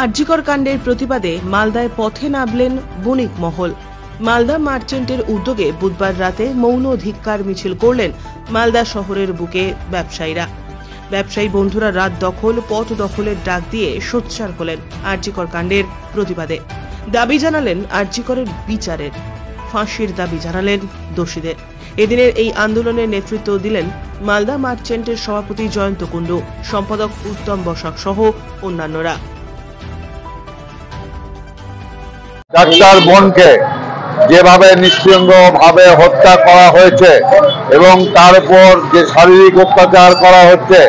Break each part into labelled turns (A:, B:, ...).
A: আরজিকর কাণ্ডের প্রতিবাদে মালদায় পথে নামলেন বণিক মহল। মালদা মার্চেন্টের উদ্যোগে বুধবার রাতে মৌন ধিক্কার মিছিল করলেন মালদা শহরের বুকে ব্যবসায়ীরা। ব্যবসায়ী বন্ধুরা রাত দখল, পথ দখলের ডাক দিয়ে সোচ্চার হলেন আরজিকর কাণ্ডের প্রতিবাদে। দাবি জানালেন আরজিকরের বিচারের, ফাঁসির দাবি জানালেন দোষীদের। এদিনের এই আন্দোলনের নেতৃত্ব দিলেন মালদা মার্চেন্টের সভাপতি জয়ন্ত কুণ্ডু, সম্পাদক উত্তম বসাক সহ অন্যান্যরা।
B: ডাক্তার বোনকে যেভাবে নৃশংসভাবে হত্যা করা হয়েছে এবং তার উপর যে শারীরিক অত্যাচার করা হচ্ছে,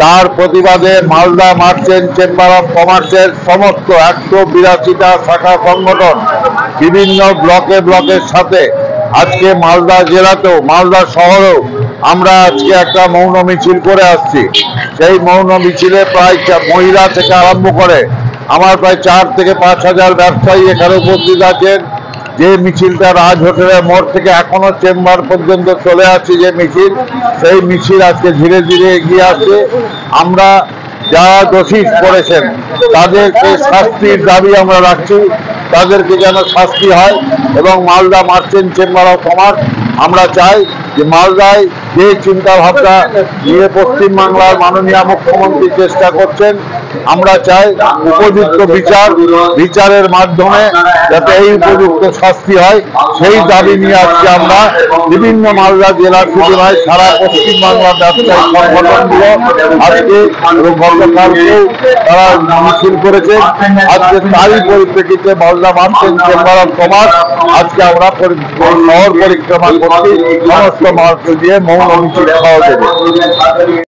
B: তার প্রতিবাদে মালদা মার্চেন্ট চেম্বার অফ কমার্সের সমস্ত 182টা শাখা সংগঠন বিভিন্ন ব্লকের সাথে আজকে মালদা জেলাতেও, মালদা শহরেও আমরা আজকে একটা মৌন মিছিল করে আসছি। সেই মৌন মিছিলে প্রায় মহিলা থেকে আরম্ভ করে আমার প্রায় 4 থেকে 5 হাজার ব্যবসায়ী এখানে উপস্থিত আছেন। যে মিছিলটা রাজ হোটেলের মোড় থেকে এখনো চেম্বার পর্যন্ত চলে আসছে যে মিছিল, সেই মিছিল আজকে ধীরে ধীরে এগিয়ে আসছে। আমরা যারা দোষী করেছেন তাদেরকে শাস্তির দাবি আমরা রাখছি, তাদেরকে যেন শাস্তি হয়। এবং Malda merchant chamber of commerce আমরা চাই যে মালদায় যে চিন্তা ভাবনা নিয়ে পশ্চিমবাংলার মাননীয় মুখ্যমন্ত্রী চেষ্টা করছেন, আমরা চাই উপযুক্ত বিচারের মাধ্যমে যাতে এই উপযুক্ত শাস্তি হয়, সেই দাবি নিয়ে আজকে আমরা বিভিন্ন মালদা জেলার শুধু নয় সারা পশ্চিমবাংলার ব্যবসায়ী সংগঠনগুলো আজকে গতকালকেও তারা মিছিল করেছে। আজকে তারই পরিপ্রেক্ষিতে Malda merchant chamber of commerce আজকে আমরা শহর পরিক্রমা করছি সমস্ত মার্চ দিয়ে মৌন মিছিল সহযোগে।